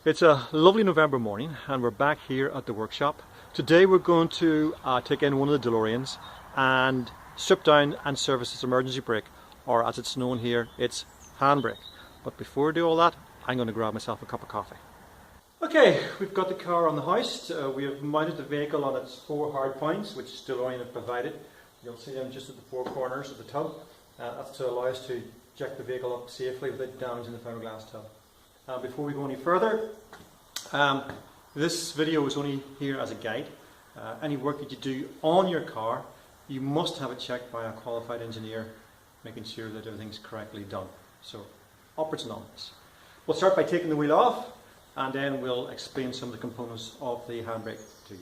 It's a lovely November morning and we're back here at the workshop. Today we're going to take in one of the DeLoreans and strip down and service its emergency brake, or as it's known here, its handbrake. But before we do all that, I'm going to grab myself a cup of coffee. Okay, we've got the car on the hoist. We have mounted the vehicle on its 4 hard points, which DeLorean have provided. You'll see them just at the 4 corners of the tub. That's to allow us to jack the vehicle up safely without damaging the fiberglass tub. Before we go any further, this video is only here as a guide. Any work that you do on your car, you must have it checked by a qualified engineer, making sure that everything's correctly done. So, upwards and onwards. We'll start by taking the wheel off, and then we'll explain some of the components of the handbrake to you.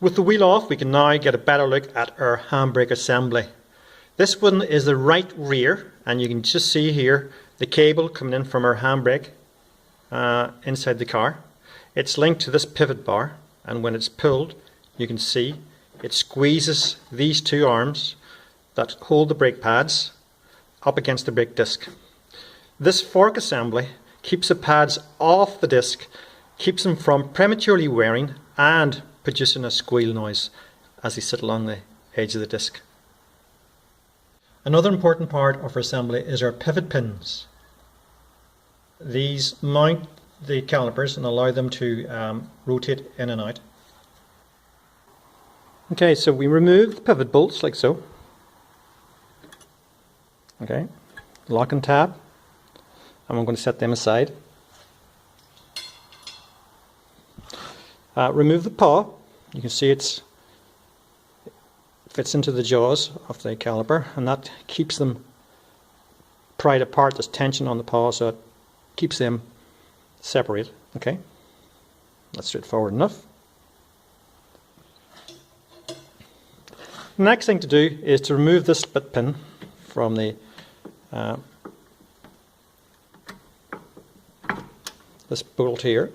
With the wheel off, we can now get a better look at our handbrake assembly. This one is the right rear, and you can just see here the cable coming in from our handbrake inside the car. It's linked to this pivot bar, and when it's pulled, you can see it squeezes these 2 arms that hold the brake pads up against the brake disc. This fork assembly keeps the pads off the disc, keeps them from prematurely wearing and producing a squeal noise as they sit along the edge of the disc. Another important part of our assembly is our pivot pins. These mount the calipers and allow them to rotate in and out. Okay, so we remove the pivot bolts like so. Okay, lock and tab, and we're going to set them aside. Remove the paw. You can see it fits into the jaws of the caliper, and that keeps them pried apart. There's tension on the paw, so it keeps them separated. Okay, that's straightforward enough. The next thing to do is to remove this split pin from the this bolt here.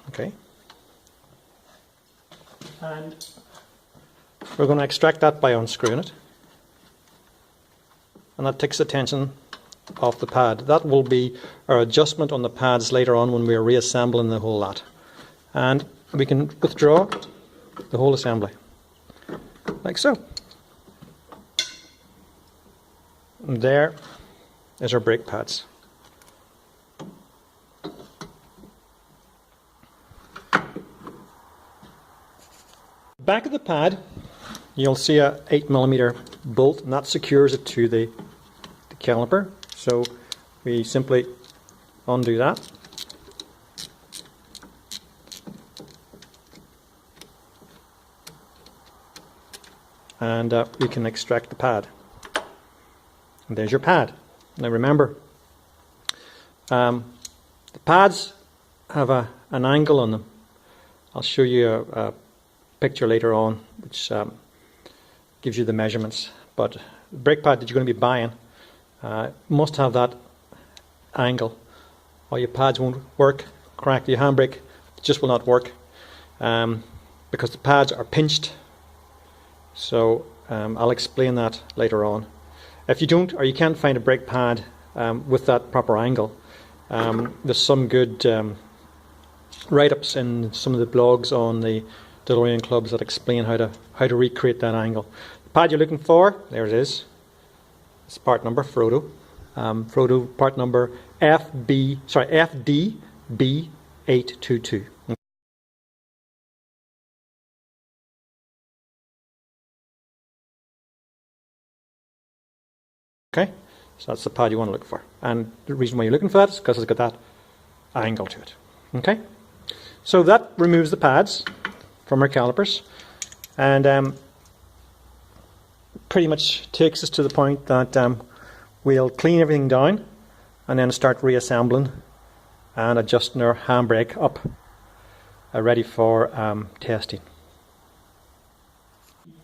Okay. And we're going to extract that by unscrewing it, and that takes the tension off the pad. That will be our adjustment on the pads later on when we are reassembling the whole lot. And we can withdraw the whole assembly like so. And there is our brake pads. Back of the pad, you'll see a 8mm bolt, and that secures it to the caliper. So we simply undo that. And we can extract the pad. And there's your pad. Now remember, the pads have an angle on them. I'll show you a picture later on which gives you the measurements, but the brake pad that you're going to be buying must have that angle, or your pads won't work correctly. Your handbrake just will not work because the pads are pinched. So I'll explain that later on. If you don't, or you can't find a brake pad with that proper angle, there's some good write-ups in some of the blogs on the DeLorean clubs that explain how to recreate that angle. The pad you're looking for, there it is. It's part number Frodo. Frodo part number FDB822. Okay, so that's the pad you want to look for, and the reason why you're looking for that is because it's got that angle to it. Okay, so that removes the pads from our calipers, and pretty much takes us to the point that we'll clean everything down and then start reassembling and adjusting our handbrake up, ready for testing.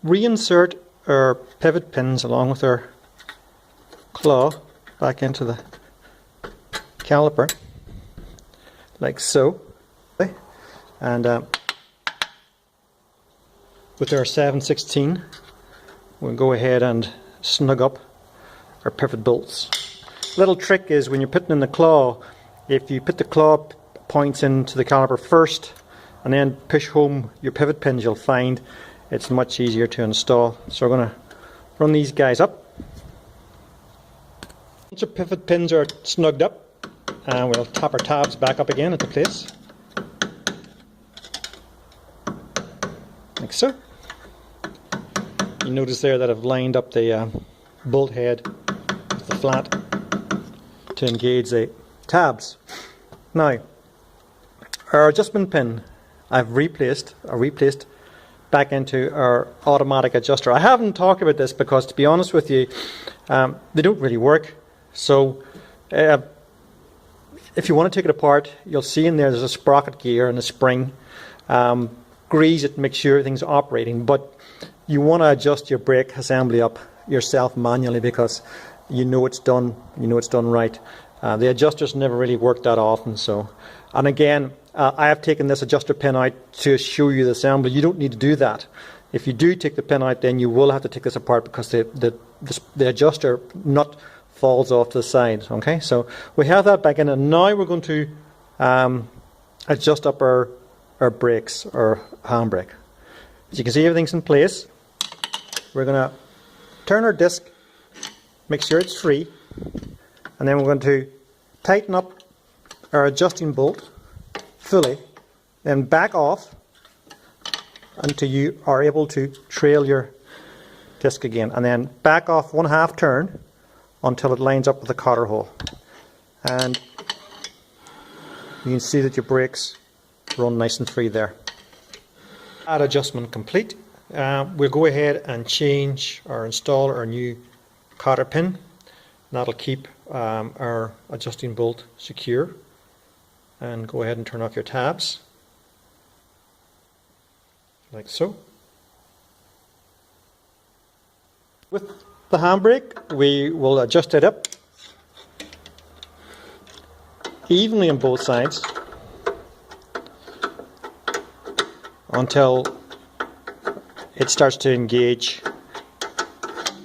Reinsert our pivot pins along with our claw back into the caliper, like so. And with our 7/16, we'll go ahead and snug up our pivot bolts. Little trick is when you're putting in the claw, if you put the claw points into the caliper first and then push home your pivot pins, you'll find it's much easier to install. So we're going to run these guys up. Once our pivot pins are snugged up, and we'll tap our tabs back up again into place, like so. You notice there that I've lined up the bolt head with the flat to engage the tabs. Now, our adjustment pin I've replaced back into our automatic adjuster. I haven't talked about this because, to be honest with you, they don't really work. So if you want to take it apart, you'll see in there's a sprocket gear and a spring. Grease it, make sure everything's operating, but you want to adjust your brake assembly up yourself manually because you know it's done right. The adjusters never really work that often. So, and again, I have taken this adjuster pin out to show you the assembly. You don't need to do that. If you do take the pin out, then you will have to take this apart because the adjuster nut falls off to the side. Okay, so we have that back in, and now we're going to adjust up our brakes, our handbrake. As you can see, everything's in place. We're going to turn our disc, make sure it's free, and then we're going to tighten up our adjusting bolt fully, then back off until you are able to trail your disc again, and then back off 1/2 turn until it lines up with the cotter hole. And you can see that your brakes run nice and free there. That adjustment complete. We'll go ahead and change or install our new cotter pin. That'll keep our adjusting bolt secure. And go ahead and turn off your tabs, like so. With the handbrake, we will adjust it up evenly on both sides until it starts to engage,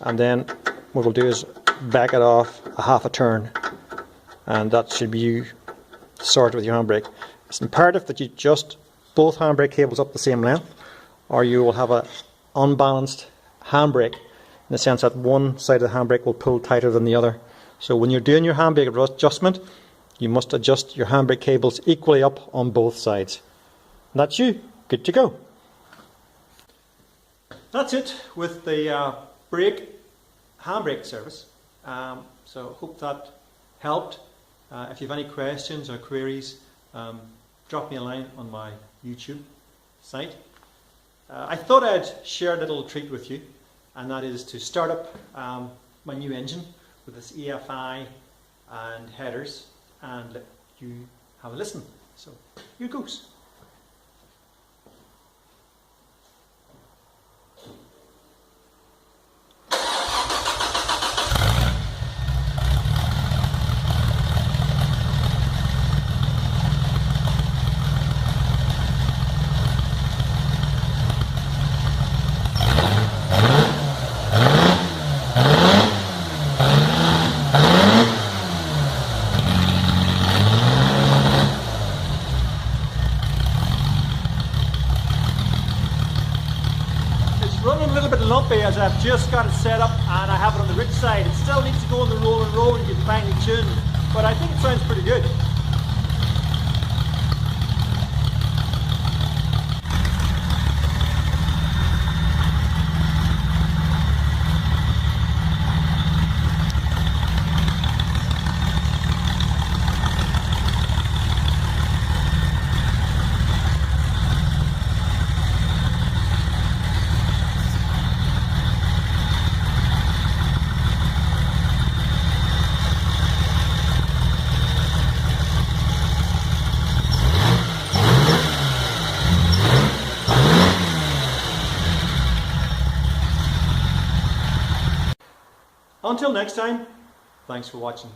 and then what we'll do is back it off 1/2 turn, and that should be you sorted with your handbrake. It's imperative that you adjust both handbrake cables up the same length, or you will have an unbalanced handbrake in the sense that one side of the handbrake will pull tighter than the other. So when you're doing your handbrake adjustment, you must adjust your handbrake cables equally up on both sides. And that's you, good to go. That's it with the handbrake service. So hope that helped. If you have any questions or queries, drop me a line on my YouTube site. I thought I'd share a little treat with you, and that is to start up my new engine with this EFI and headers and let you have a listen. So here goes. Running a little bit lumpy as I've just got it set up and I have it on the rich side. It still needs to go on the roll and roll and get finely tuned, but I think it sounds pretty good. Until next time, thanks for watching.